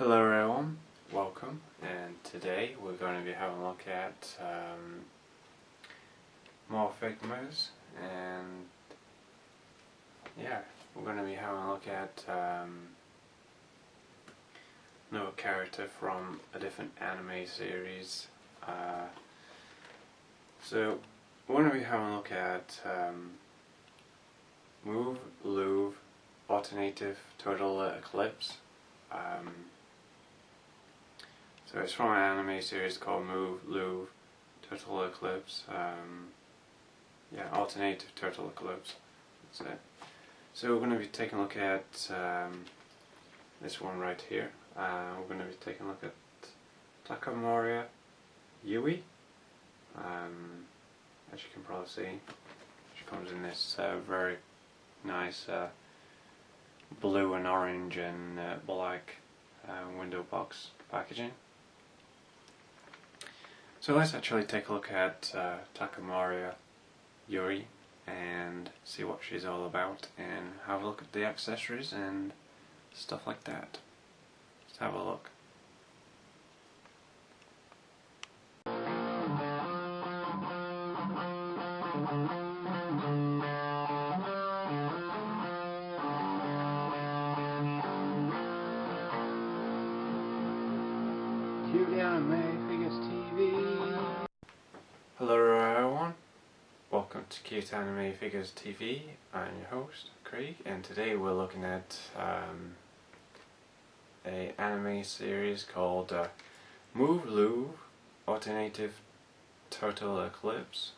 Hello everyone, welcome, and today we're going to be having a look at more Figmas, and yeah, we're going to be having a look at another character from a different anime series. So we're going to be having a look at Muv Luv Aternative Total Eclipse. So it's from an anime series called Muv Luv Total Eclipse. Yeah, Alternative Total Eclipse. That's it. So we're going to be taking a look at this one right here. We're going to be taking a look at Takamura Yui. As you can probably see, she comes in this very nice blue and orange and black window box packaging. So let's actually take a look at Takamura Yui and see what she's all about and have a look at the accessories and stuff like that. Let's have a look. CuteanimefiguresTV. Hello everyone, welcome to CuteanimefiguresTV. I'm your host, Craig, and today we're looking at a anime series called Muv Luv Aternative Total Eclipse.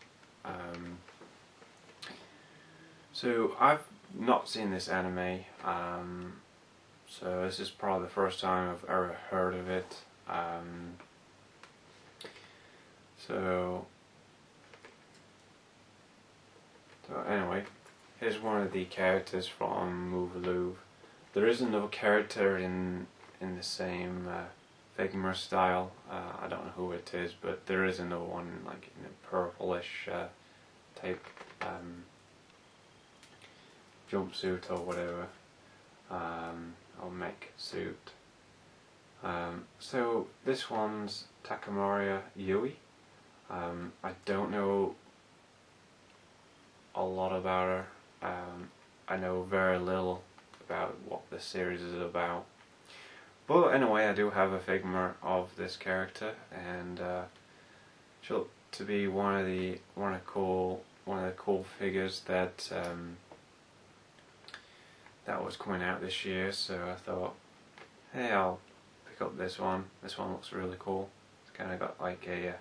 So I've not seen this anime, so this is probably the first time I've ever heard of it. So anyway, here's one of the characters from Muv Luv. There is another character in the same Figma style. I don't know who it is, but there is another one like in a purplish type jumpsuit or whatever, or mech suit. So this one's Takamura Yui. I don't know a lot about her. I know very little about what this series is about. But anyway, I do have a Figma of this character, and she looked to be one of the cool figures that that was coming out this year. So I thought, hey, I'll pick up this one. This one looks really cool. It's kind of got like a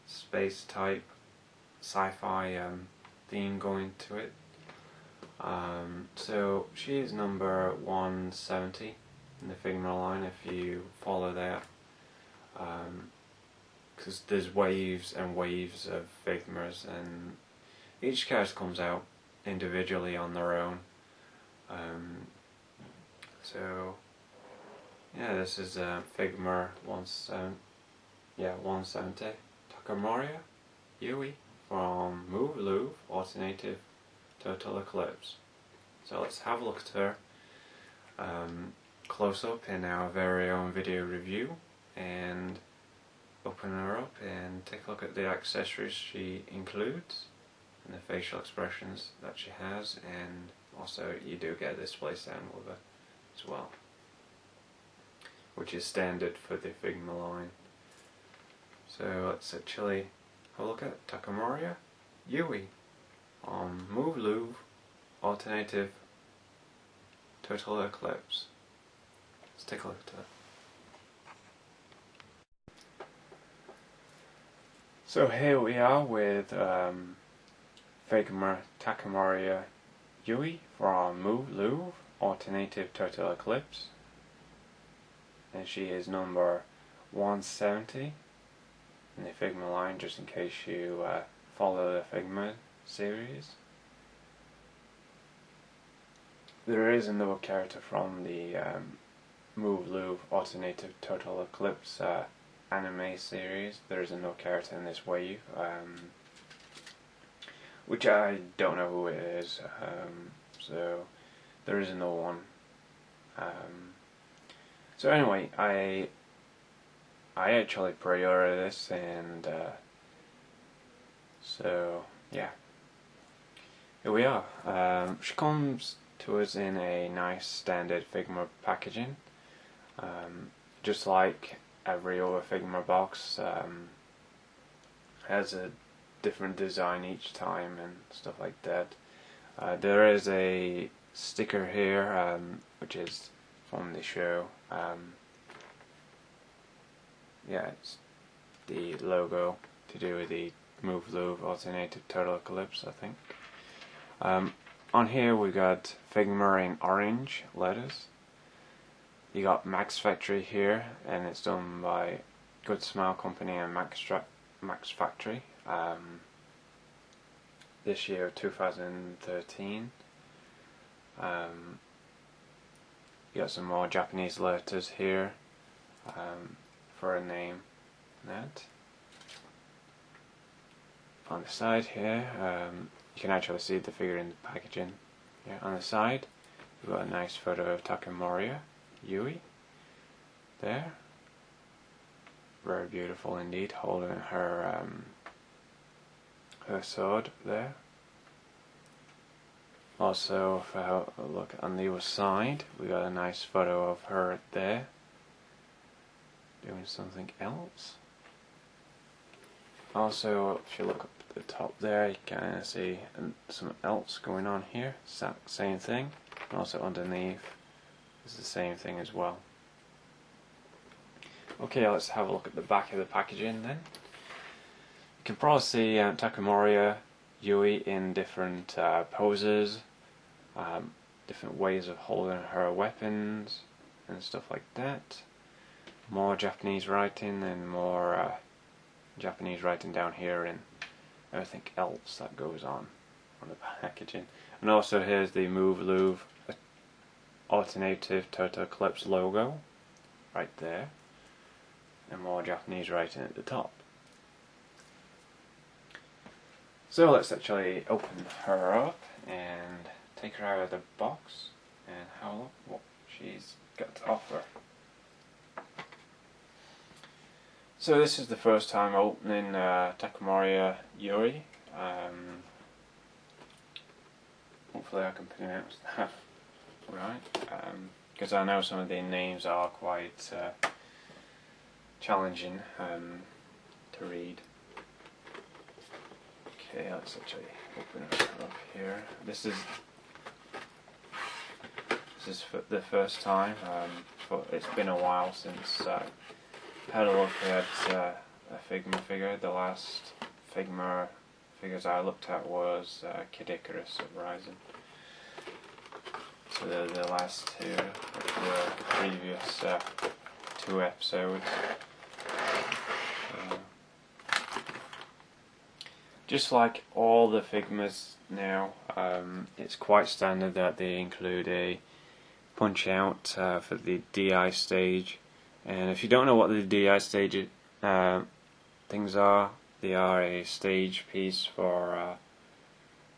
space type sci-fi theme going to it. So she is number 170 in the Figma line if you follow that, because there's waves and waves of Figmas, and each character comes out individually on their own. So yeah, this is Figma 170 Takamura Yui from Muv Luv Aternative Total Eclipse. So let's have a look at her close up in our very own video review, and open her up and take a look at the accessories she includes and the facial expressions that she has, and also you do get a display stand with her as well, which is standard for the Figma line. So let's actually have a look at Takamura Yui on Muv Luv Aternative Total Eclipse. Let's take a look at that. So here we are with Figma Takamura Yui from Muv Luv Aternative Total Eclipse, and she is number 170 in the Figma line, just in case you follow the Figma series. There is another character from the Muv Luv Aternative Total Eclipse anime series. There is another character in this wave, which I don't know who it is. So there is another one. So anyway, I actually pre-ordered this, and so yeah, here we are. She comes to us in a nice standard Figma packaging, just like every other Figma box. Has a different design each time and stuff like that. There is a sticker here, which is from the show. Yeah, it's the logo to do with the Muv Luv Aternative Total Eclipse, I think. On here we got Figma in orange letters. You got Maxfactory here, and it's done by Goodsmilecompany and Maxfactory. This year, 2013. You got some more Japanese letters here for a name. That on the side here, you can actually see the figure in the packaging. Yeah, on the side, we've got a nice photo of Takamura Yui there. Very beautiful indeed, holding her her sword there. Also, if I look on the other side, we got a nice photo of her there, doing something else. Also, if you look up at the top there, you can see something else going on here. Same thing. And also underneath is the same thing as well. Okay, let's have a look at the back of the packaging then. You can probably see Takamura Yui in different poses, different ways of holding her weapons and stuff like that. More Japanese writing and more Japanese writing down here and everything else that goes on the packaging. And also here's the Muv Luv Aternative Total Eclipse logo right there, and more Japanese writing at the top. So let's actually open her up and take her out of the box and have a look what she's got to offer. So this is the first time opening Takamura Yui. Hopefully I can pronounce that right, because I know some of the names are quite challenging to read. Okay, let's actually open it up here. This is for the first time, but it's been a while since I had a look at a Figma figure. The last Figma figures I looked at was Kid Icarus Uprising. So the last two were previous 2 episodes. Just like all the Figmas now, it's quite standard that they include a punch out for the DI stage. And if you don't know what the DI stage things are, they are a stage piece for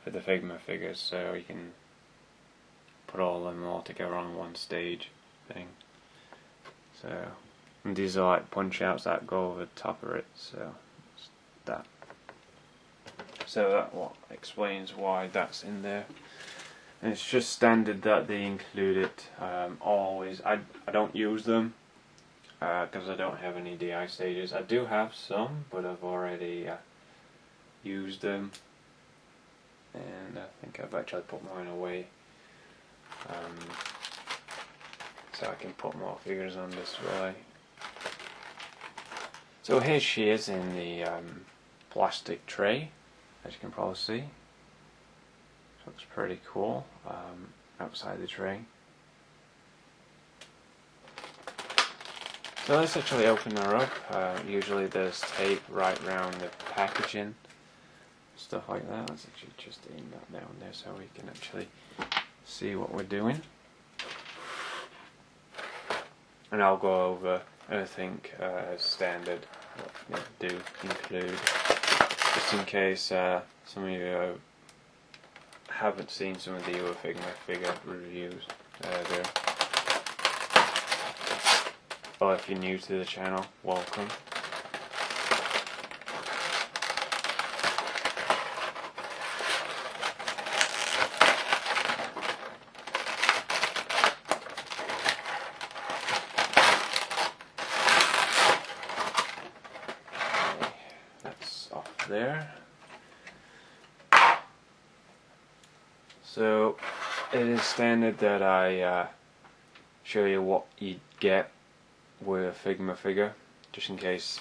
the Figma figures, so you can put all of them all together on one stage thing. So, and these are like punch outs that go over the top of it, so that. So that what explains why that's in there. And it's just standard that they include it always. I don't use them because I don't have any DI stages. I do have some, but I've already used them, and I think I've actually put mine away, so I can put more figures on display. So here she is in the plastic tray, as you can probably see. Looks pretty cool outside the tray. So let's actually open her up. Usually there's tape right around the packaging, stuff like that. Let's actually just aim that down there so we can actually see what we're doing. And I'll go over everything as standard, what they do include, just in case some of you haven't seen some of the other Figma figure reviews there. or if you're new to the channel, welcome. That's off there. So it is standard that I show you what you get with a Figma figure, just in case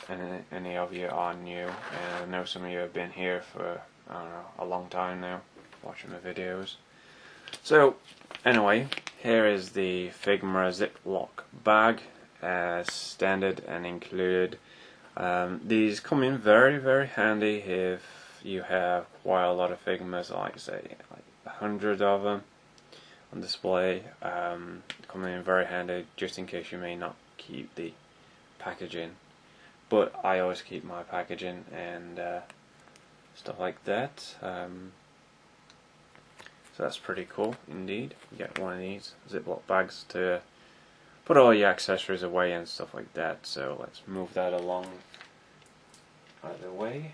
any of you are new, and I know some of you have been here for, I don't know, a long time now, watching the videos. So anyway, here is the Figma Ziploc bag as standard and included. These come in very handy if you have quite a lot of Figmas, like say 100 of them on display. Coming in very handy just in case you may not keep the packaging, but I always keep my packaging and stuff like that. So that's pretty cool indeed. You get one of these Ziploc bags to put all your accessories away and stuff like that. So let's move that along out of the way.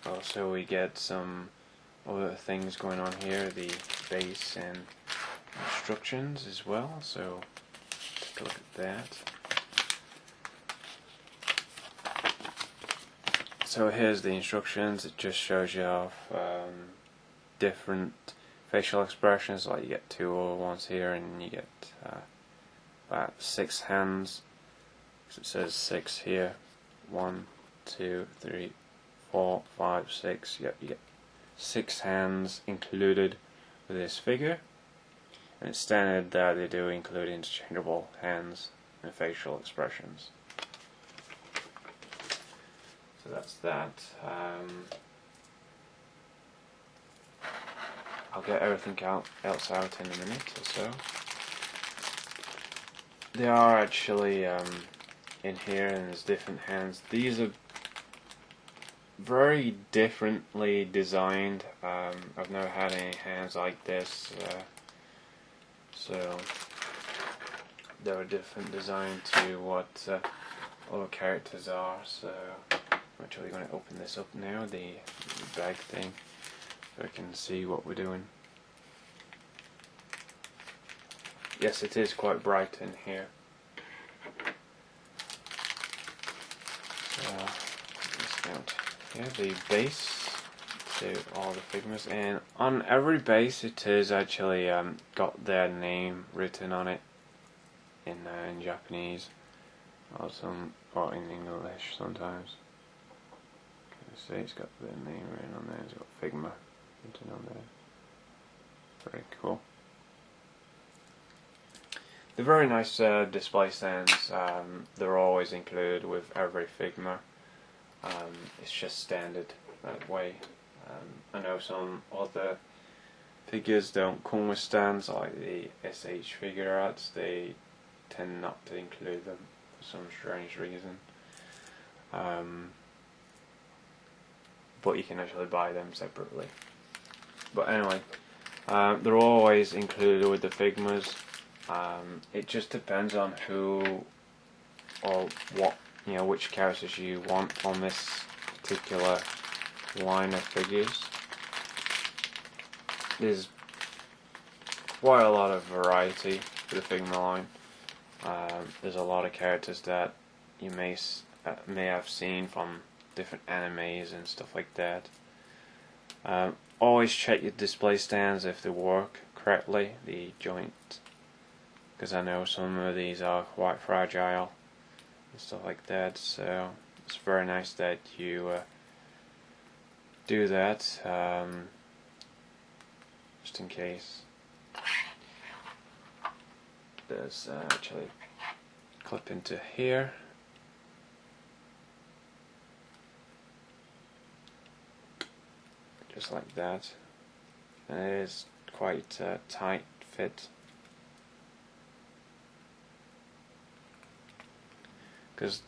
Also, we get some other things going on here, the base and instructions as well, so take a look at that. So here's the instructions. It just shows you off different facial expressions, like you get 2 other ones here, and you get about 6 hands. So it says 6 here, 1, 2, 3, 4, 5, 6. You get 6 hands included with this figure, and it's standard that they do include interchangeable hands and facial expressions. So that's that. I'll get everything else out in a minute or so. They are actually in here, and there's different hands. These are very differently designed. I've never had any hands like this, so they're a different design to what other characters are. So I'm actually going to open this up now, the bag thing, so I can see what we're doing. Yes, it is quite bright in here. So this out. Yeah, the base to all the Figmas, and on every base it is actually got their name written on it in Japanese, or in English sometimes. See, it's got their name written on there. It's got Figma written on there. Very cool. They're very nice display stands. They're always included with every Figma. It's just standard that way. I know some other figures don't come with stands, like the SH Figure Arts. They tend not to include them for some strange reason. But you can actually buy them separately. But anyway, they're always included with the Figmas. It just depends on who or what, which characters you want on this particular line of figures. There's quite a lot of variety for the Figma line. There's a lot of characters that you may have seen from different animes and stuff like that. Always check your display stands if they work correctly, the joint, because I know some of these are quite fragile and stuff like that, so it's very nice that you do that, just in case. There's actually clip into here. Just like that, and it is quite a tight fit, because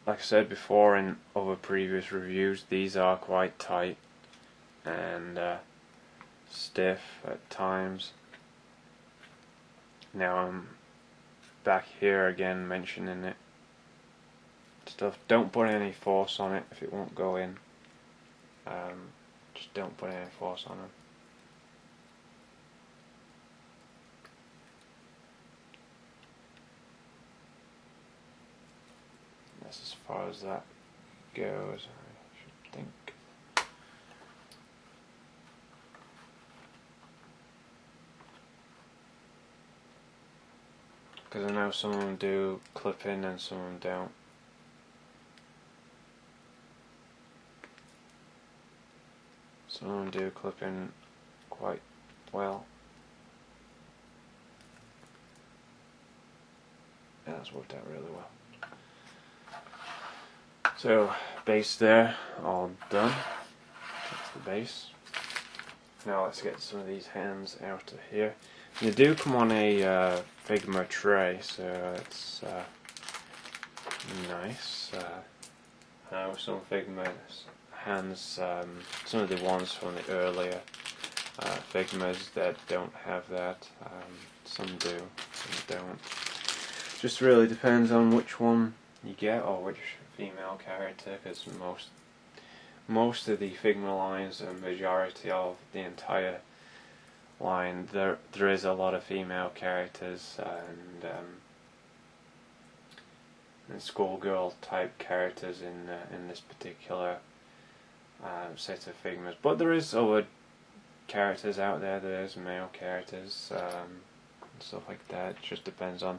like I said before in other previous reviews, these are quite tight and stiff at times. Now I'm back here again mentioning it. Stuff. Don't put any force on it if it won't go in. Just don't put any force on it. That's as far as that goes, I should think. Because I know some of them do clip in and some of them don't. Some of them do clip in quite well. Yeah, that's worked out really well. So, base there, all done. That's the base. Now let's get some of these hands out of here. They do come on a Figma tray, so it's nice. Some Figma hands, some of the ones from the earlier Figmas that don't have that. Some do, some don't. Just really depends on which one you get or which female character, because most of the Figma lines, a majority of the entire line, there is a lot of female characters and schoolgirl type characters in this particular set of Figmas. But there is other characters out there. There's male characters and stuff like that. It just depends on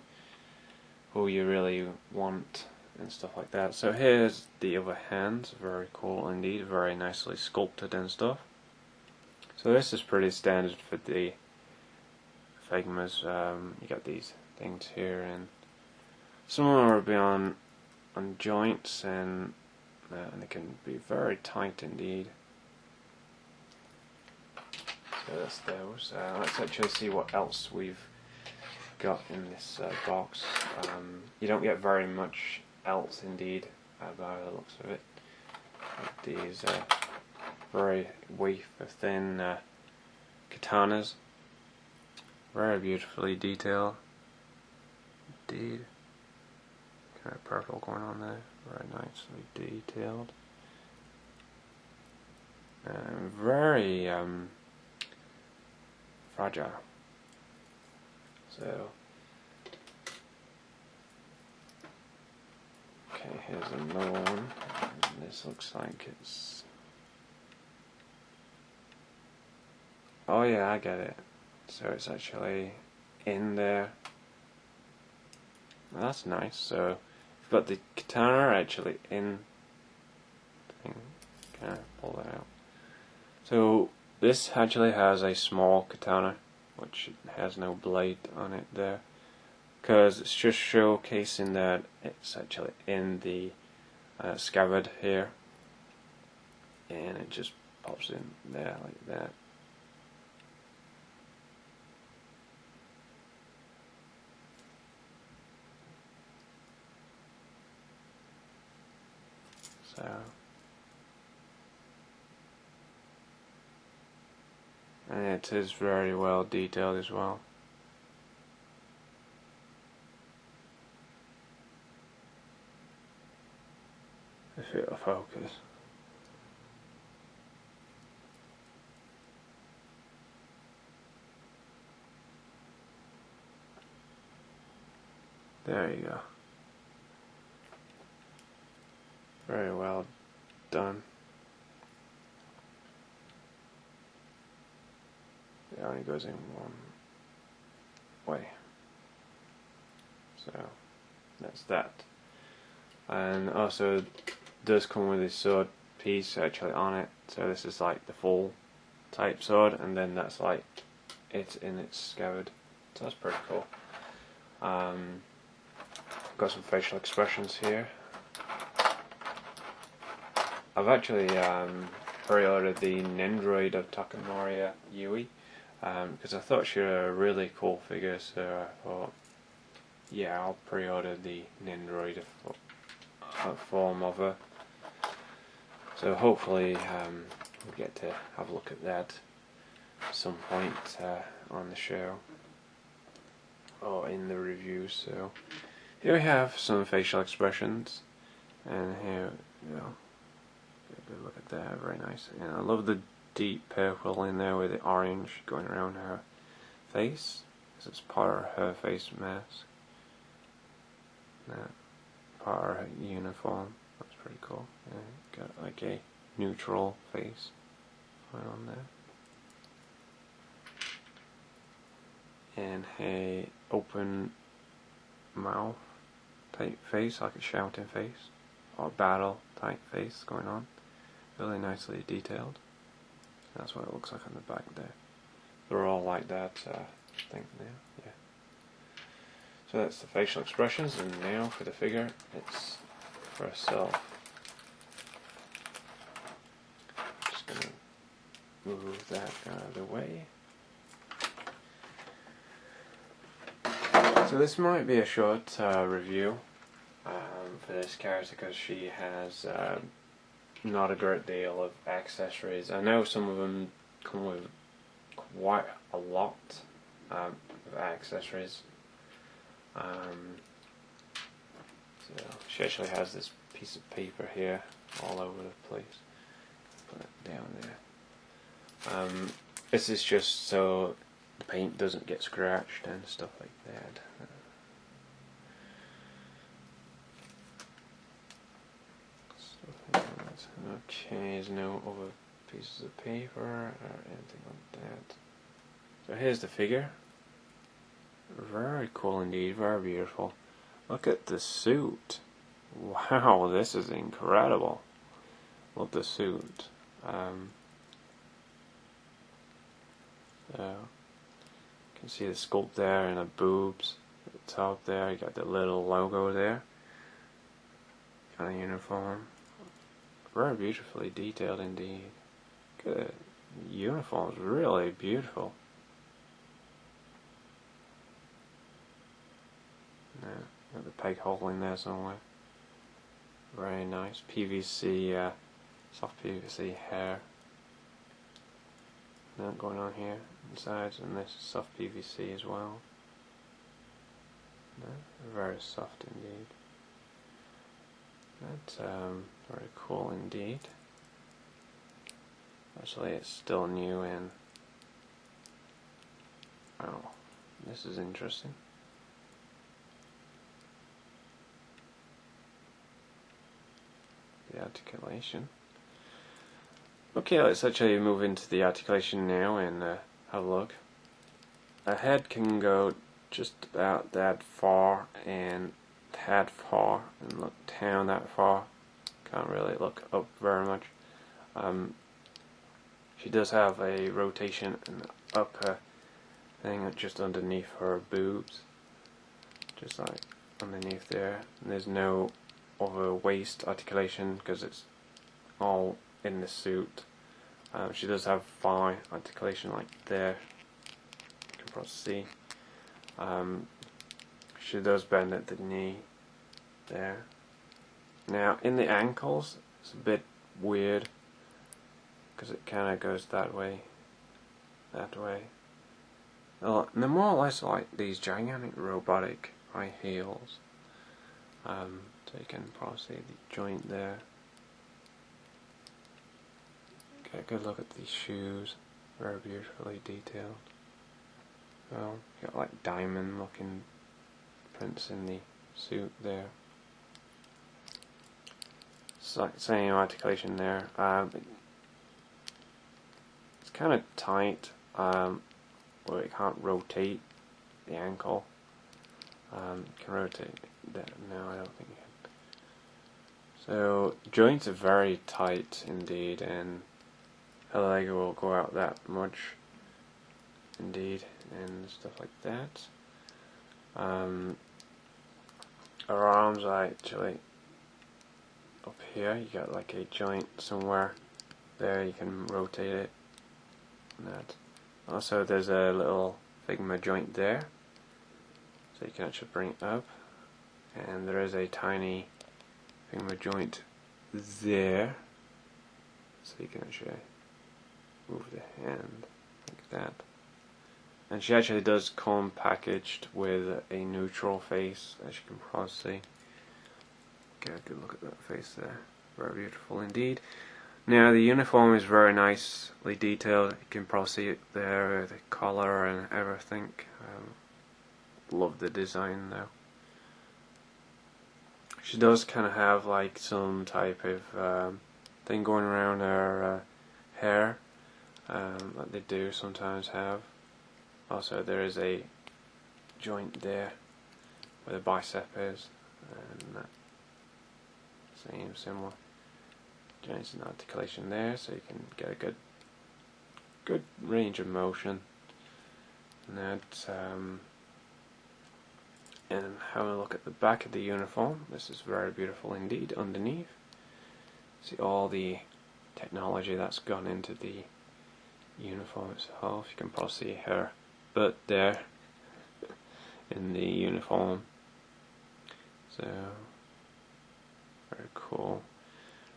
who you really want and stuff like that. So here's the other hands. Very cool indeed. Very nicely sculpted and stuff. So this is pretty standard for the Figmas. You got these things here, and some of them will be on joints, and they can be very tight indeed. So that's those. Let's actually see what else we've got in this box. You don't get very much else indeed by the looks of it. Like these very wafer thin katanas, very beautifully detailed indeed. Kind of purple going on there, very nicely detailed, and very fragile. So, okay, here's another one. And this looks like it's. Oh yeah, I get it. So it's actually in there. Well, that's nice. So you've got the katana actually in the thing. Kind of pull that out. So this actually has a small katana, which has no blade on it there, because it's just showcasing that it's actually in the scabbard here, and it just pops in there like that. So and it is very well detailed as well. If it'll focus. There you go. Very well done. It only goes in one way. So that's that. And also it does come with a sword piece actually on it. So this is like the full type sword, and then that's like it in its scabbard. So that's pretty cool. Got some facial expressions here. I've actually pre-ordered the Nendroid of Takamura Yui because I thought she was a really cool figure, so I thought, yeah, I'll pre-order the Nendroid form of her. So hopefully we'll get to have a look at that at some point on the show. or in the review. So here we have some facial expressions, and here, you know, get a good look at that, very nice. And I love the deep purple in there with the orange going around her face, because it's part of her face mask. That part of her uniform, that's pretty cool. And got like a neutral face going on there. And a open mouth type face, like a shouting face, or battle type face going on. Really nicely detailed. That's what it looks like on the back there. They're all like that, I think now, yeah. So that's the facial expressions, and now for the figure, it's for herself. Just gonna move that out of the way. So this might be a short review for this character, because she has not a great deal of accessories. I know some of them come with quite a lot of accessories. So she actually has this piece of paper here all over the place. Put it down there. This is just so the paint doesn't get scratched and stuff like that. Okay, there's no other pieces of paper or anything like that. So here's the figure. Very cool indeed, very beautiful. Look at the suit. Wow, this is incredible. Love the suit. So you can see the sculpt there and the boobs at the top there. You got the little logo there. Kind of uniform. Very beautifully detailed indeed. Good. The uniform is really beautiful. Yeah, got the peg hole in there somewhere. Very nice. PVC, soft PVC hair. That going on here inside, and this is soft PVC as well. Yeah, very soft indeed. That's very cool indeed. Actually, it's still new, and oh, this is interesting. The articulation. Okay, let's actually move into the articulation now and have a look. A head can go just about that far and that far, and look down that far. Can't really look up very much. She does have a rotation in the upper thing just underneath her boobs, just like underneath there. And there's no other waist articulation because it's all in the suit. She does have thigh articulation like there. You can probably see. She does bend at the knee there. Now in the ankles it's a bit weird because it kind of goes that way, that way. They're more or less like these gigantic robotic high heels. So you can probably see the joint there. Get a good look at these shoes, very beautifully detailed. Well, you got like diamond looking prints in the suit there. It's like same articulation there. It's kind of tight, where it can't rotate the ankle. You can rotate that. No, I don't think you can. So joints are very tight indeed, and her leg will go out that much indeed, and stuff like that. Her arms are actually up here. You got like a joint somewhere there, you can rotate it. And that. Also there's a little Figma joint there, so you can actually bring it up, and there is a tiny Figma joint there, so you can actually move the hand like that. And she actually does come packaged with a neutral face, as you can probably see. Get a good look at that face there. Very beautiful indeed. Now the uniform is very nicely detailed. You can probably see it there, the collar and everything. Love the design though. She does kind of have like some type of thing going around her hair that they do sometimes have. Also there is a joint there where the bicep is, and that same similar joints and articulation there, so you can get a good range of motion. And that and have a look at the back of the uniform. This is very beautiful indeed. Underneath, see all the technology that's gone into the uniform itself. You can probably see her butt there in the uniform. So very cool.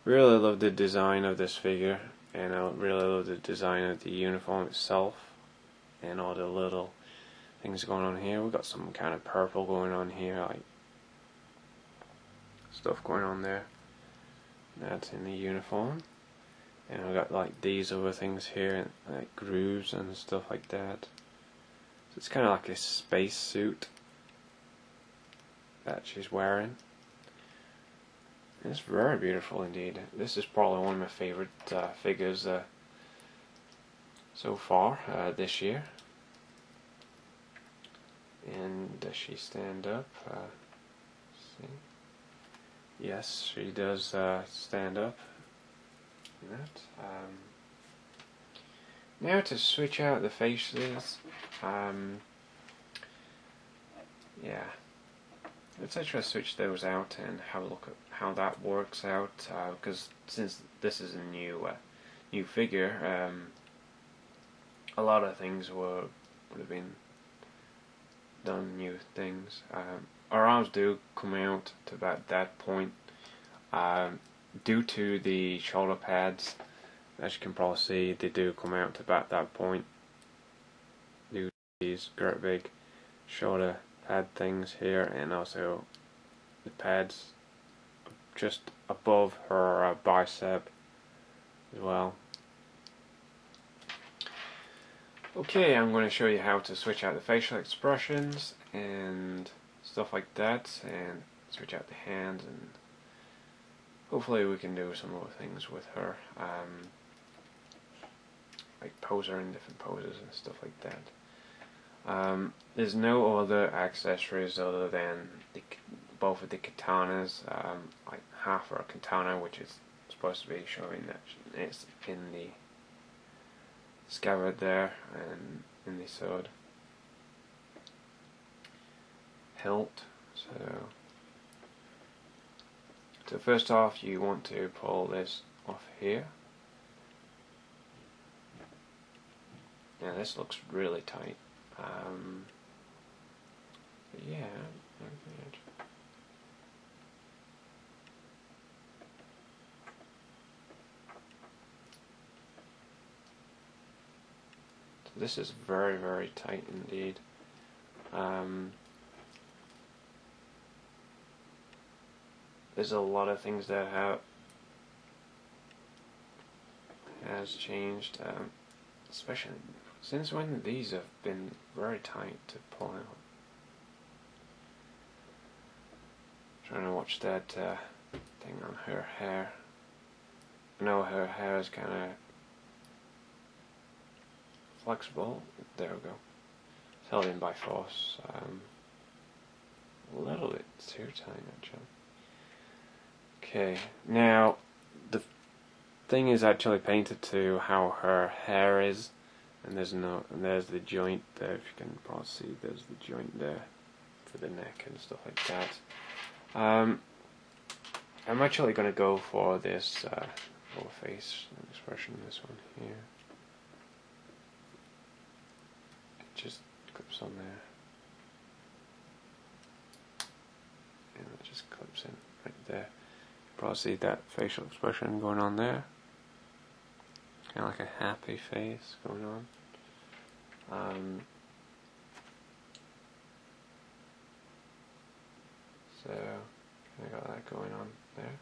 Really love the design of this figure, and I really love the design of the uniform itself and all the little things going on here. We've got some kind of purple going on here, like stuff going on there. That's in the uniform. And we've got like these other things here, like grooves and stuff like that. So it's kind of like a space suit that she's wearing. It's very beautiful indeed. This is probably one of my favorite figures so far this year. And does she stand up? See? Yes, she does stand up. Now to switch out the faces. Yeah. Let's actually switch those out and have a look at how that works out, because since this is a new figure, a lot of things would have been done, new things. Our arms do come out to about that point, due to the shoulder pads. As you can probably see, they do come out to about that point due to these great big shoulder pad things here, and also the pads just above her bicep as well. Okay, I'm going to show you how to switch out the facial expressions and stuff like that, and switch out the hands, and hopefully we can do some other things with her, like pose her in different poses and stuff like that. There's no other accessories other than both of the katanas, like half of a katana, which is supposed to be showing that it's in the scabbard there and in the sword hilt. So first off, you want to pull this off here. Now this looks really tight. But yeah, so this is very, very tight indeed. There's a lot of things that has changed, especially since when these have been very tight to pull out. Trying to watch that thing on her hair. I know her hair is kind of flexible. There we go. It's held in by force. A little bit too tight actually. Okay, now the thing is actually painted to how her hair is, and there's the joint there. If you can probably see, there's the joint there for the neck and stuff like that. I'm actually going to go for this lower face expression, this one here. It just clips on there, and it just clips in right there. Probably see that facial expression going on there, kind of like a happy face going on. So I got that going on there.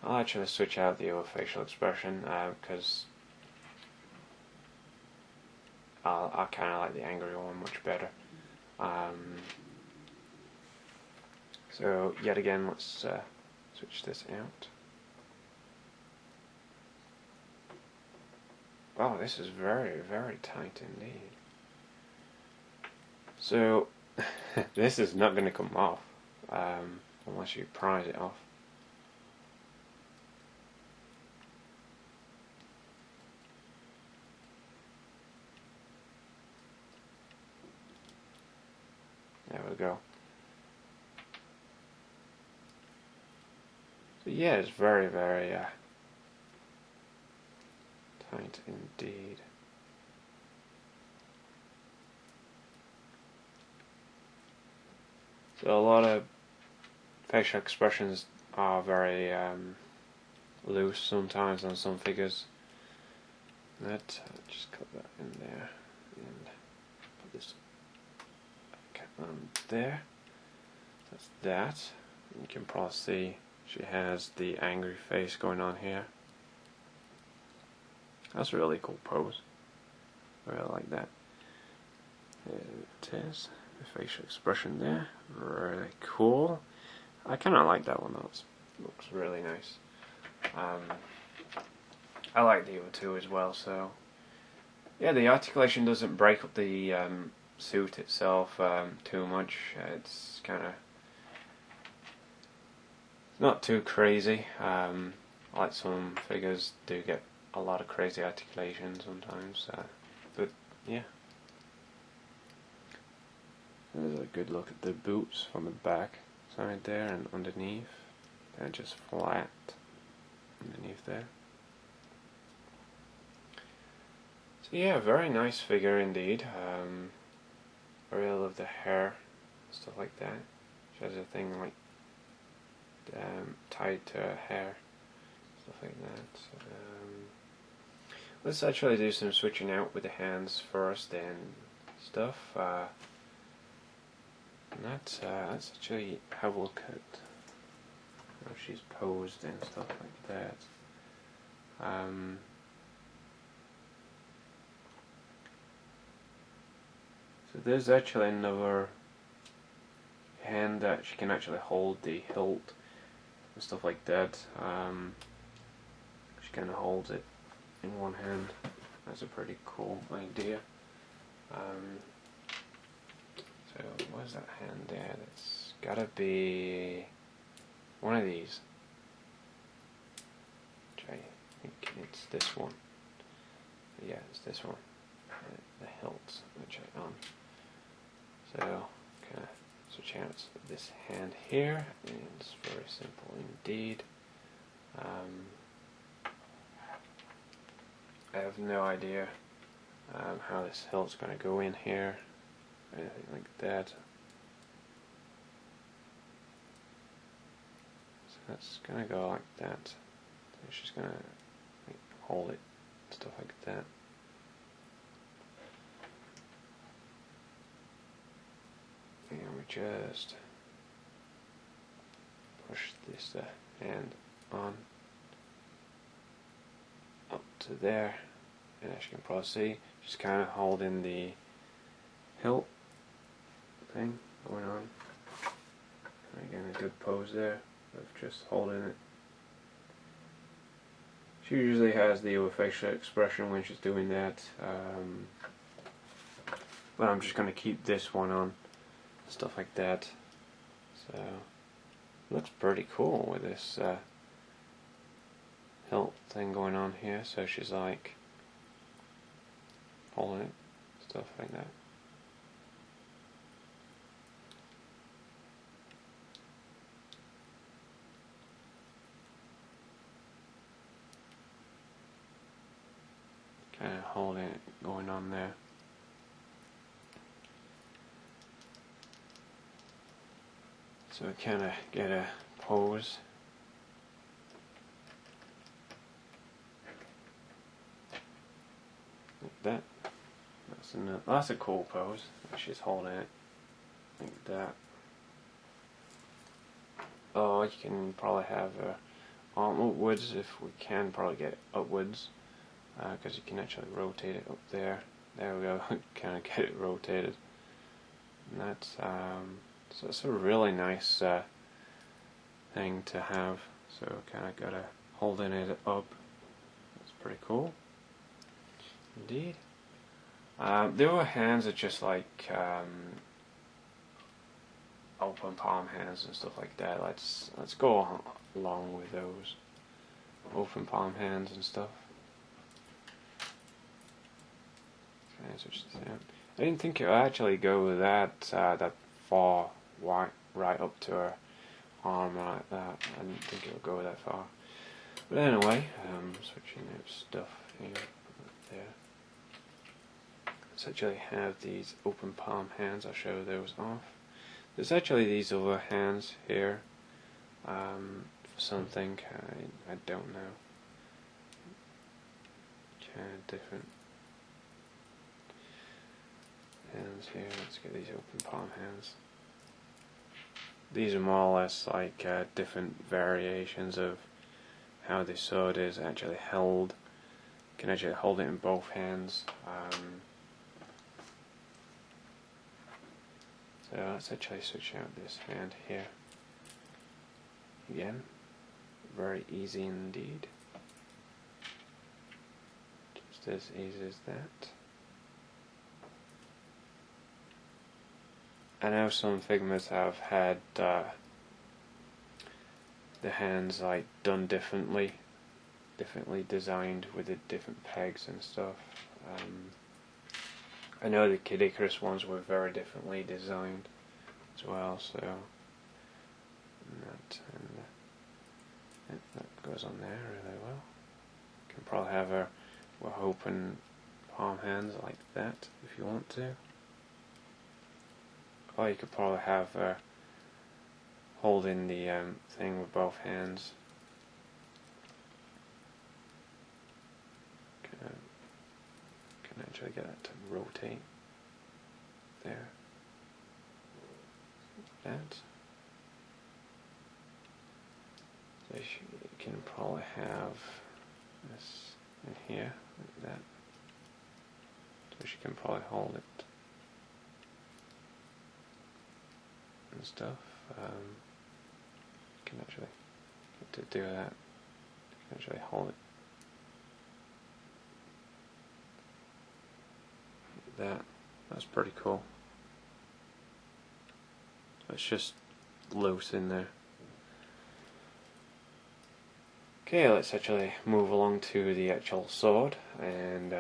I'll actually switch out the other facial expression because I kind of like the angry one much better. So yet again, let's switch this out. Oh, this is very, very tight indeed. So this is not going to come off unless you prise it off. There we go. So yeah, it's very, very tight indeed. So a lot of facial expressions are very loose sometimes on some figures. Let's just cut that in there and put this on there. That's that. You can probably see she has the angry face going on here. That's a really cool pose. I really like that. There it is. The facial expression there. Really cool. I kind of like that one. That looks really nice. I like the other two as well. So yeah, the articulation doesn't break up the suit itself too much. It's kind of not too crazy. Like some figures do get a lot of crazy articulation sometimes, but yeah. There's a good look at the boots from the back side there and underneath. They're just flat underneath there. So yeah, very nice figure indeed. I really love the hair, stuff like that. She has a thing like tied to her hair, stuff like that. Let's actually do some switching out with the hands first and stuff. And let's actually have a look at how she's posed and stuff like that. So there's actually another hand that she can actually hold the hilt and stuff like that. She kind of holds it in one hand. That's a pretty cool idea. So where's that hand there? That's gotta be one of these. Which I think it's this one. Yeah, it's this one. The hilt which I on. So kind of switch out this hand here, and it's very simple indeed. I have no idea how this hilt's going to go in here, anything like that. So that's going to go like that. So she's going to hold it, stuff like that. And we just push this hand on up to there, and as you can probably see, just kind of holding the hilt thing going on. And again, a good pose there of just holding it. She usually has the other facial expression when she's doing that, but I'm just going to keep this one on, stuff like that. So it looks pretty cool with this hilt thing going on here. So she's like holding it, stuff like that. Kind of holding it going on there. So we kind of get a pose. Like that. That's a cool pose. She's holding it like that. Oh, you can probably have her arm upwards if we can probably get it upwards, because you can actually rotate it up there. There we go. Kind of get it rotated. And that's so it's a really nice thing to have. So kind of gotta holding it up. That's pretty cool, indeed. The other hands are just like open palm hands and stuff like that. Let's go along with those open palm hands and stuff. I didn't think it would actually go that far right up to her arm like that. I didn't think it would go that far. But anyway, switching out stuff here, there. Let's actually have these open palm hands. I'll show those off. There's actually these other hands here for something I don't know. Kind of different hands here. Let's get these open palm hands. These are more or less like different variations of how the sword is actually held. You can actually hold it in both hands. So let's actually switch out this hand here. Again, very easy indeed. Just as easy as that. I know some Figmas have had the hands like done differently designed with the different pegs and stuff. I know the Kid Icarus ones were very differently designed as well, so that goes on there really well. You can probably have her with open palm hands like that if you want to. Or you could probably have her holding the thing with both hands. Can actually get that to rotate there. That. So you can probably have this in here like that. So she can probably hold it and stuff. You can actually get to do that. You can actually hold it. That's pretty cool. It's just loose in there. Okay, let's actually move along to the actual sword and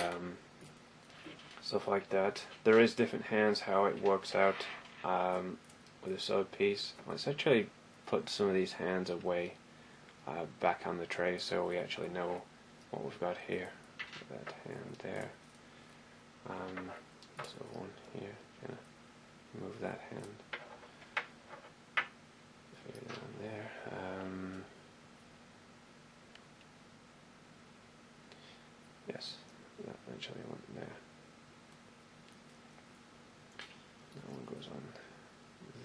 stuff like that. There is different hands how it works out with a sword piece. Let's actually put some of these hands away back on the tray so we actually know what we've got here. That hand there. So one here, gonna move that hand. Figure down there. Yes, that actually went there. That one goes on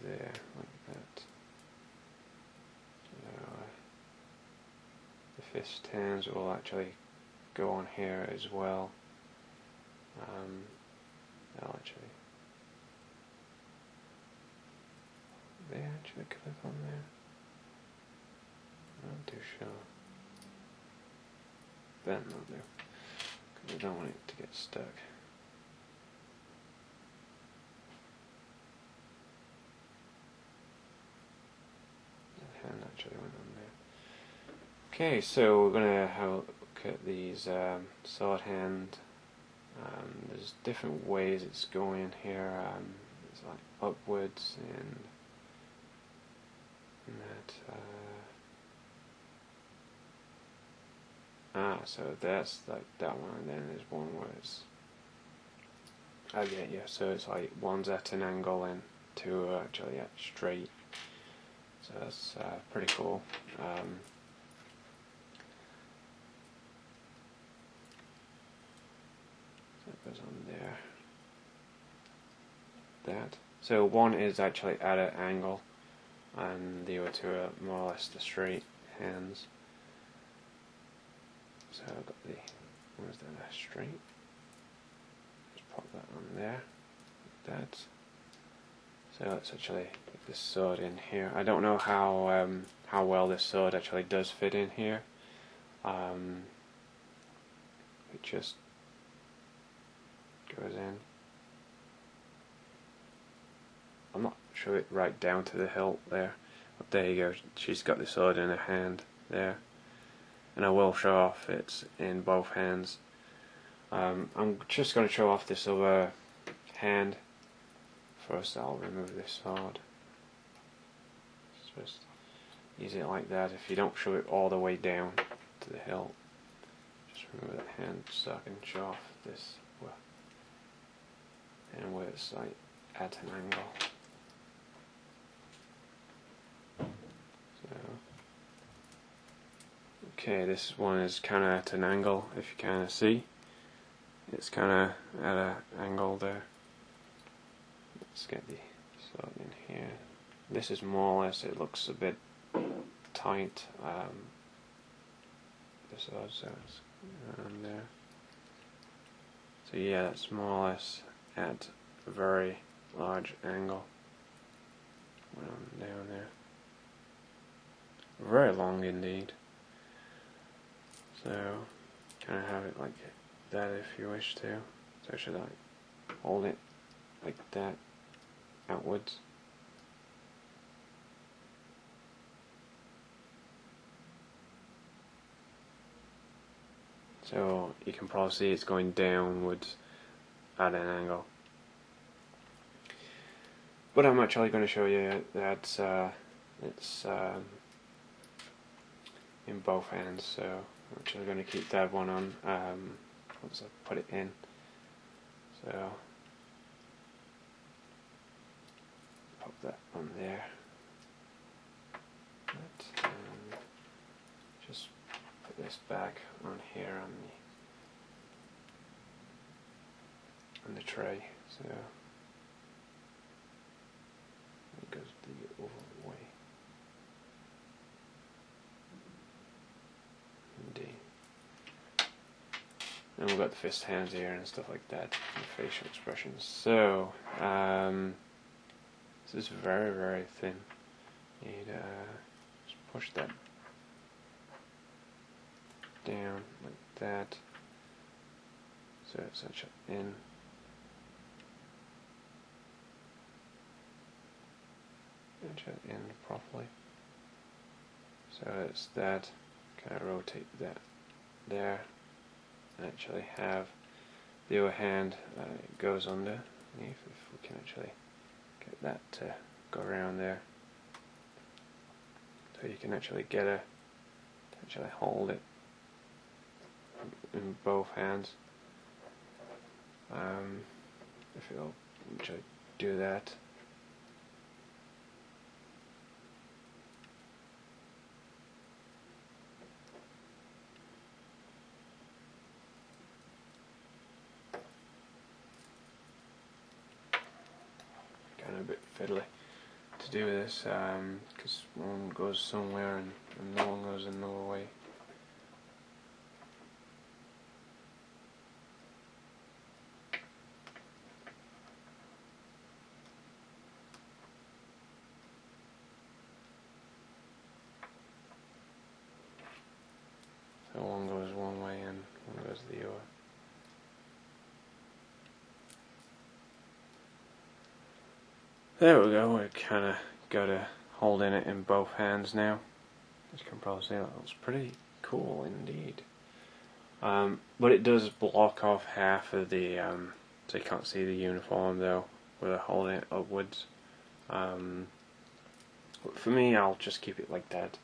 there, like that. So, the fist hands will actually go on here as well. I'll actually, they actually clip on there. I'm not too sure. That not there, because I don't want it to get stuck. That hand actually went on there. Okay, so we're gonna have a look at these sword hand. There's different ways it's going here. It's like upwards and that. So that's like that one, and then there's one where it's. I get you. So it's like one's at an angle and two are actually at straight. So that's pretty cool. That goes on there. So one is actually at an angle, and the other two are more or less the straight hands. So I've got the ones that are straight. Just pop that on there, like that. So let's actually put this sword in here. I don't know how well this sword actually does fit in here. It just goes in. I'm not sure it right down to the hilt there, but there you go. She's got the sword in her hand there, and I will show off it's in both hands. I'm just going to show off this other hand. First I'll remove this sword. Just use it like that. If you don't show it all the way down to the hilt, just remove that hand so I can show off this and where it's like at an angle. So, okay, this one is kind of at an angle. If you kind of see, it's kind of at an angle there. Let's get the sword in here. This is more or less, it looks a bit tight. The sword, so it's around there. So yeah, it's more or less at a very large angle. Down there. Very long indeed. So, kind of have it like that if you wish to. So should I hold it like that outwards? So you can probably see it's going downwards at an angle. But I'm actually going to show you that it's in both hands, so I'm actually going to keep that one on once I put it in. So pop that on there. And just put this back on here on the tray. So it goes the other way. Indeed. And we've got the fist hands here and stuff like that, and facial expressions. So this is very, very thin. You need to just push that down like that, so it's actually in. Actually in properly. So it's that. Kind of rotate that there, and actually have the other hand goes underneath. If we can actually get that to go around there, so you can actually get to actually hold it in both hands. If you'll actually do that. Kind of a bit fiddly to do this, because one goes somewhere and no one goes another way. So one goes one way and one goes the other. There we go, we kind of got to holding it in both hands now. As you can probably see, that looks pretty cool indeed. But it does block off half of the, so you can't see the uniform though, with it holding it upwards. For me, I'll just keep it like that.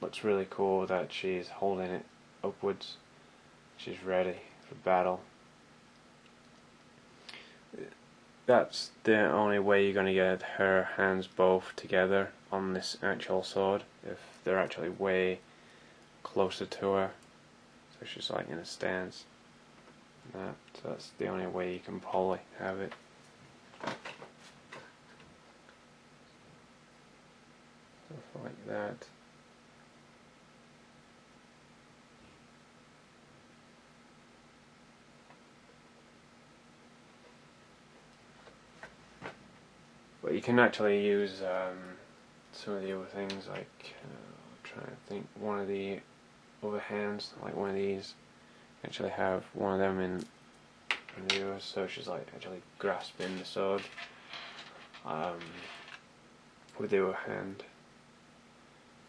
Looks really cool that she's holding it upwards. She's ready for battle. That's the only way you're going to get her hands both together on this actual sword, if they're actually way closer to her. So she's like in a stance. So that's the only way you can probably have it. like that. But you can actually use some of the other things, like I'm trying to think, one of the other hands, like one of these, actually have one of them in the other, so she's like actually grasping the sword with the other hand.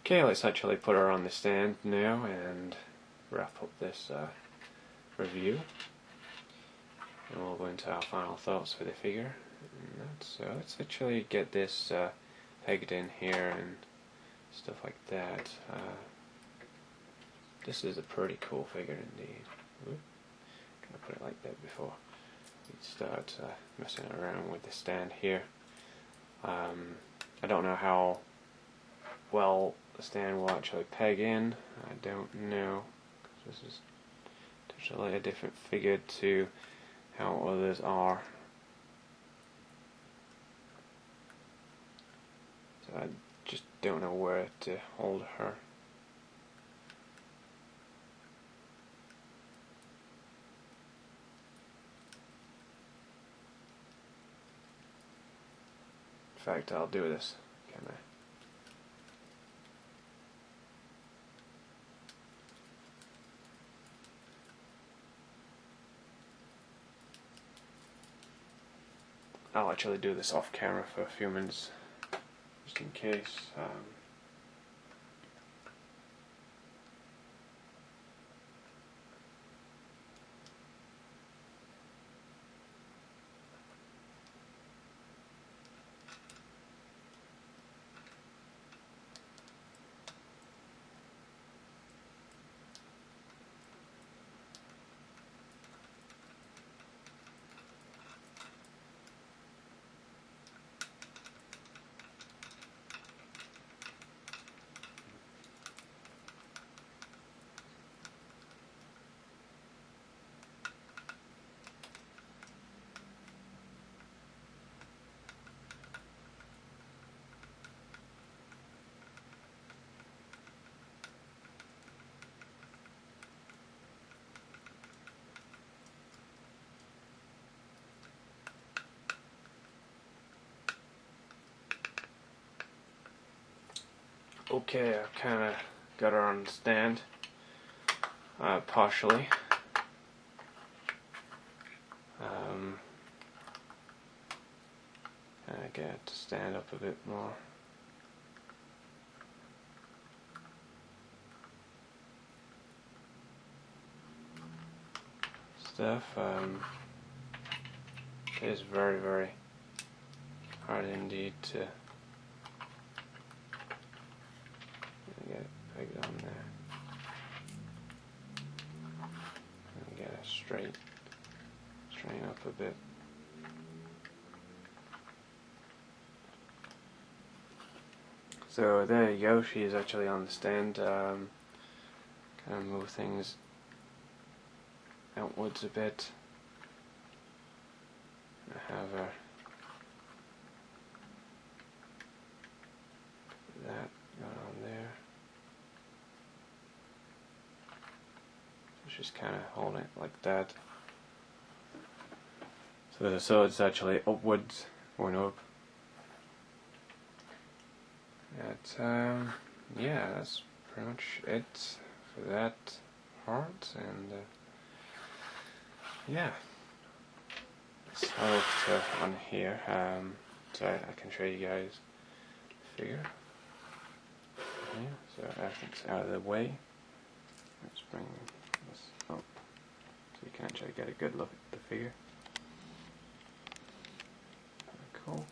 Okay, let's actually put her on the stand now and wrap up this review, and we'll go into our final thoughts for the figure. So let's actually get this pegged in here and stuff like that. This is a pretty cool figure indeed. Gonna put it like that before we start messing around with the stand here. I don't know how well the stand will actually peg in. I don't know, because this is totally a different figure to how others are. So I just don't know where to hold her. In fact, I'll do this. Can I? I'll actually do this off camera for a few minutes, just in case. Okay, I've kind of got her on the stand, partially. I get it to stand up a bit more. Stuff. It is very, very hard indeed to get it pegged on there. And get it straighten up a bit. So there you go, she is actually on the stand. Kind of move things outwards a bit. I have her that going on there. So she's kind of holding it like that. So the sword's actually upwards, going up. Yeah, that's pretty much it for that part, and yeah, let's head to on here, so I can show you guys the figure. Yeah, so everything's out of the way. Let's bring this up so you can actually get a good look at the figure. Cool.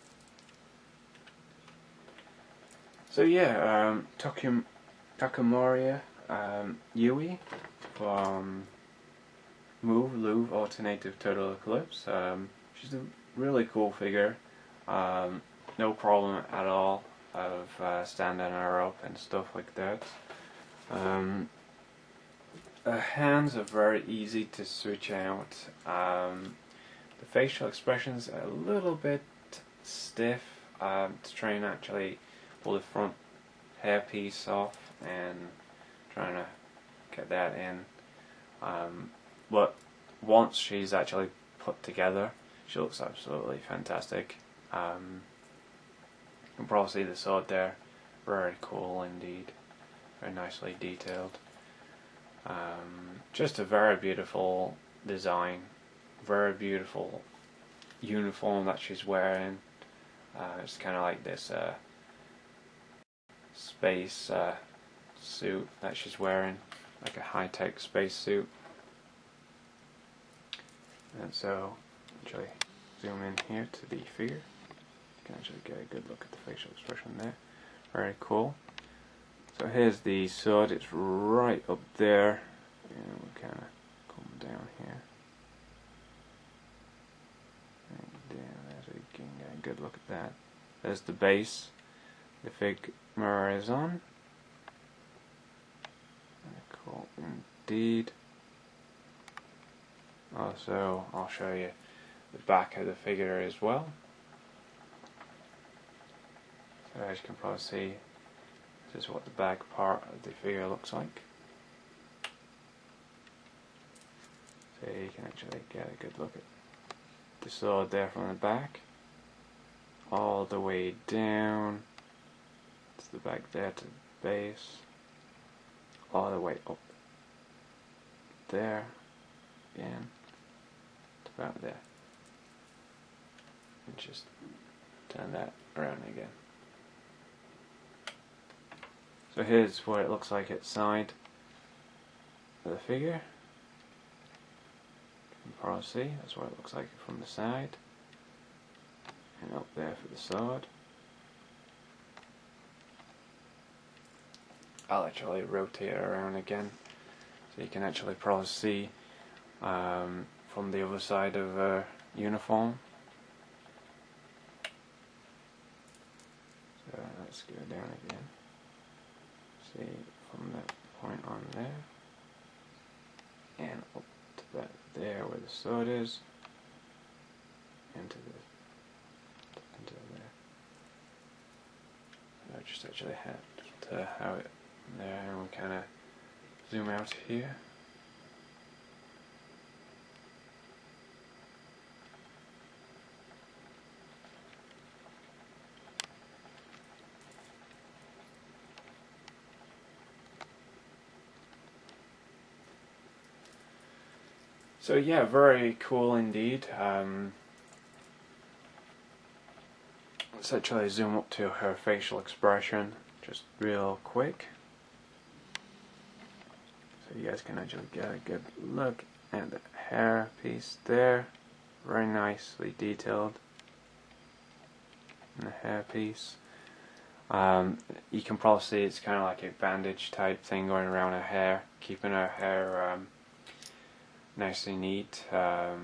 So yeah, Takamura Yui from Muv Luv Aternative Total Eclipse. She's a really cool figure. No problem at all of standing her up and stuff like that. Her hands are very easy to switch out. The facial expressions are a little bit stiff to try and actually pull the front hairpiece off and trying to get that in. But once she's actually put together, she looks absolutely fantastic. You can probably see the sword there, very cool indeed, very nicely detailed. Just a very beautiful design, very beautiful uniform that she's wearing. It's kind of like this space suit that she's wearing, like a high-tech space suit. And so, actually zoom in here to the figure. You can actually get a good look at the facial expression there. Very cool. So here's the sword. It's right up there, and we'll kind of come down here. And down there, so you can get a good look at that. There's the base. The Figma is on. Cool indeed. Also, I'll show you the back of the figure as well. So as you can probably see, this is what the back part of the figure looks like. So you can actually get a good look at the sword there from the back, all the way down to the back there to the base, all the way up there, again, to about there. And just turn that around again. So here's what it looks like outside of the figure. You can probably see, that's what it looks like from the side. And up there for the sword. I'll actually rotate it around again, so you can actually probably see from the other side of her uniform. So let's go down again. See from that point on there, and up to that there where the sword is, into there. I just actually had to have it there, and we kind of zoom out here. So yeah, very cool indeed. Let's actually zoom up to her facial expression just real quick, so you guys can actually get a good look at the hair piece there. Very nicely detailed in the hair piece. You can probably see it's kind of like a bandage type thing going around her hair, keeping her hair nicely neat. So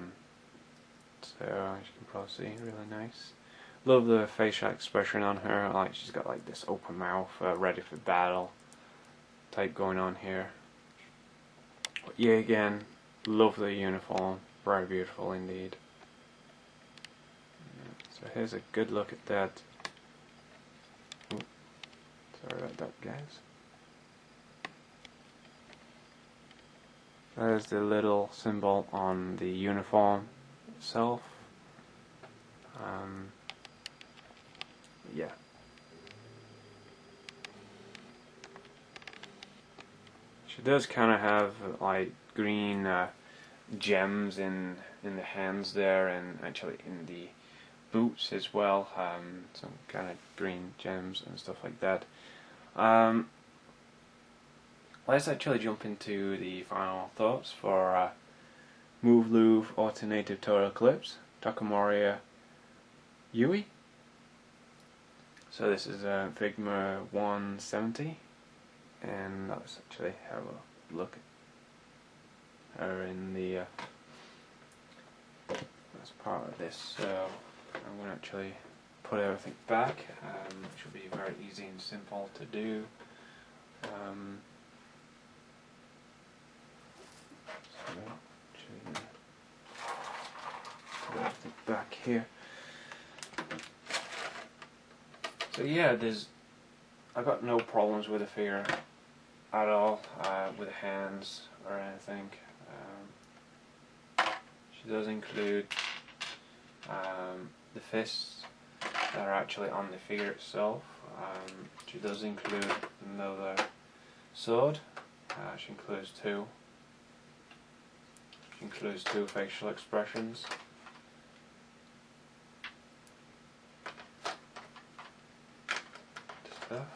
as you can probably see, really nice. Love the facial expression on her, like she's got like this open mouth, ready for battle type going on here. But yeah, again, love the uniform, very beautiful indeed. So here's a good look at that. Ooh, sorry about that, guys. There's the little symbol on the uniform itself. Yeah. She does kind of have like green gems in the hands there, and actually in the boots as well. Some kind of green gems and stuff like that. Let's actually jump into the final thoughts for Muv Luv Aternative Total Eclipse Takamura Yui. So this is Figma 170, and let's actually have a look at her in the as part of this. So I'm going to actually put everything back. It should be very easy and simple to do. Put everything back here. So yeah, there's I got no problems with the figure at all, with the hands or anything. She does include the fists that are actually on the figure itself. She does include another sword. She includes two. She includes two facial expressions. Stuff.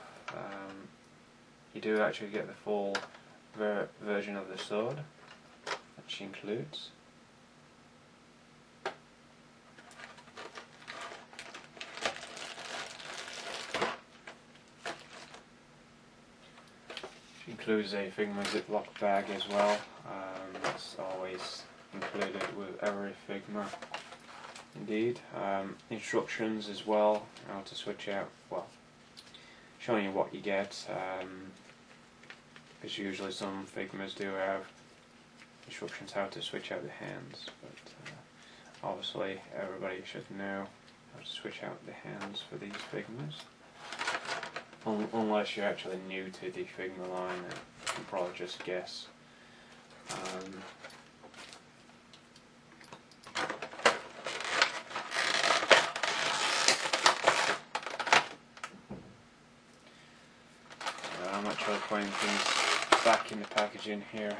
You do actually get the full version of the sword that she includes. She includes a Figma Ziploc bag as well. That's always included with every Figma. Indeed. Instructions as well, how to switch out, well, showing you what you get, because usually some Figmas do have instructions how to switch out the hands, but obviously everybody should know how to switch out the hands for these Figmas. Unless you're actually new to the Figma line, then you can probably just guess. I'm actually putting things back in the packaging here.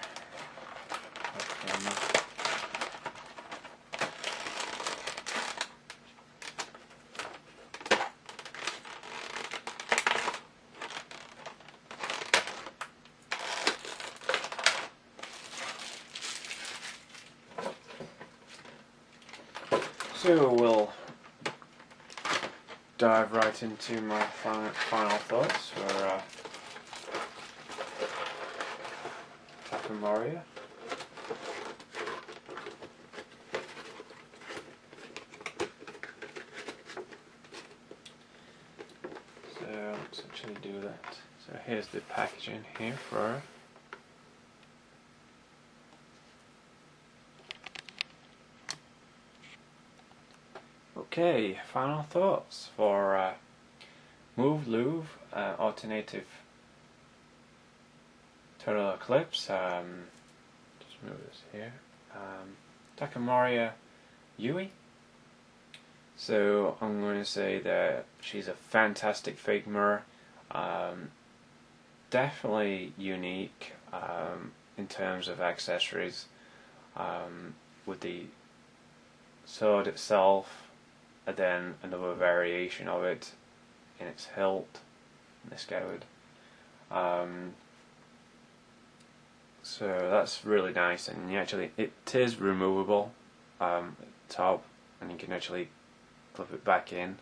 So we'll dive right into my final thoughts for Takamura. So let's actually do that. So here's the packaging here for her. Okay, final thoughts for Muv Luv Aternative Total Eclipse. Just move this here. Takamura Yui. So I'm going to say that she's a fantastic Figma. Definitely unique in terms of accessories, with the sword itself, and then another variation of it in its hilt, in the scoured. So that's really nice, and it is removable top, and you can actually clip it back in,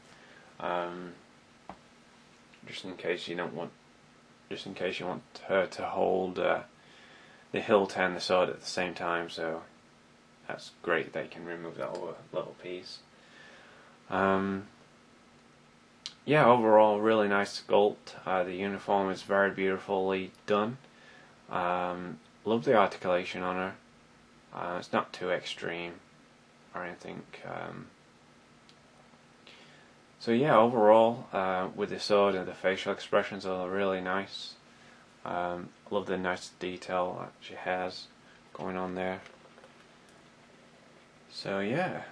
just in case you want her to hold the hilt and the sword at the same time. So that's great. They can remove that little piece. Yeah, overall really nice sculpt. The uniform is very beautifully done. Love the articulation on her. It's not too extreme or anything. So yeah, overall, with the sword and the facial expressions are really nice. Love the nice detail that she has going on there. So yeah,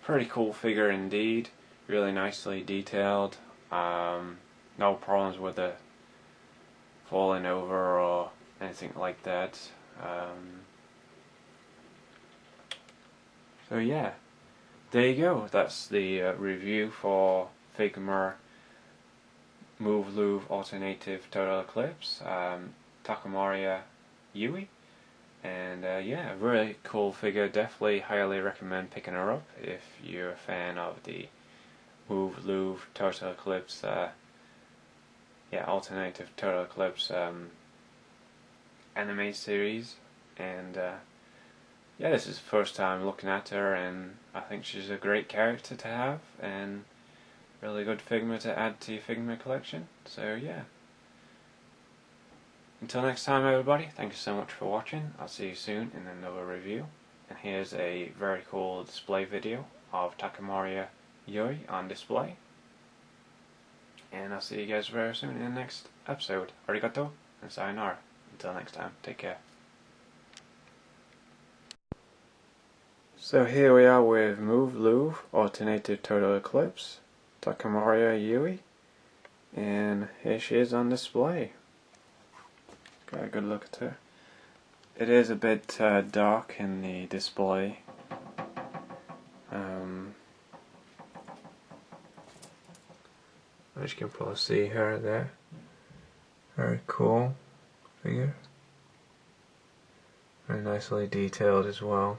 pretty cool figure indeed. Really nicely detailed. No problems with the falling over or anything like that. So yeah, there you go. That's the review for Figma Muv Luv Aternative Total Eclipse, Takamura Yui. And yeah, really cool figure. Definitely highly recommend picking her up if you're a fan of the Muv Luv Total Eclipse, Alternative Total Eclipse anime series. And yeah, this is the first time looking at her, and I think she's a great character to have, and really good Figma to add to your Figma collection. So yeah. Until next time everybody, thank you so much for watching. I'll see you soon in another review. And here's a very cool display video of Takamura Yui on display. and I'll see you guys very soon in the next episode. Arigato and sayonara. Until next time, take care. So here we are with Muv Luv Aternative Total Eclipse, Takamura Yui, and here she is on display. Got a good look at her. It is a bit dark in the display. As you can probably see her there. Very cool figure. Very nicely detailed as well.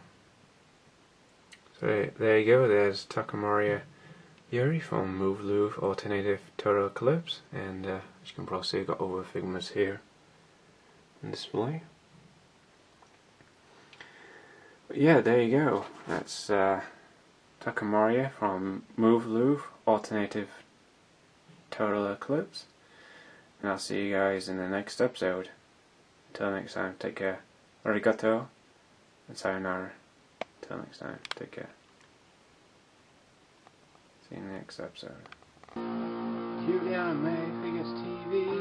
So there you go, there's Takamura Yui from Muv Luv Aternative Total Eclipse, and as you can probably see, I've got other Figmas here on display. But yeah, there you go. That's Takamura from Muv Luv Aternative Total Eclipse, and I'll see you guys in the next episode. Until next time, take care. Arigato and sayonara. Until next time, take care. See you in the next episode. CuteanimefiguresTV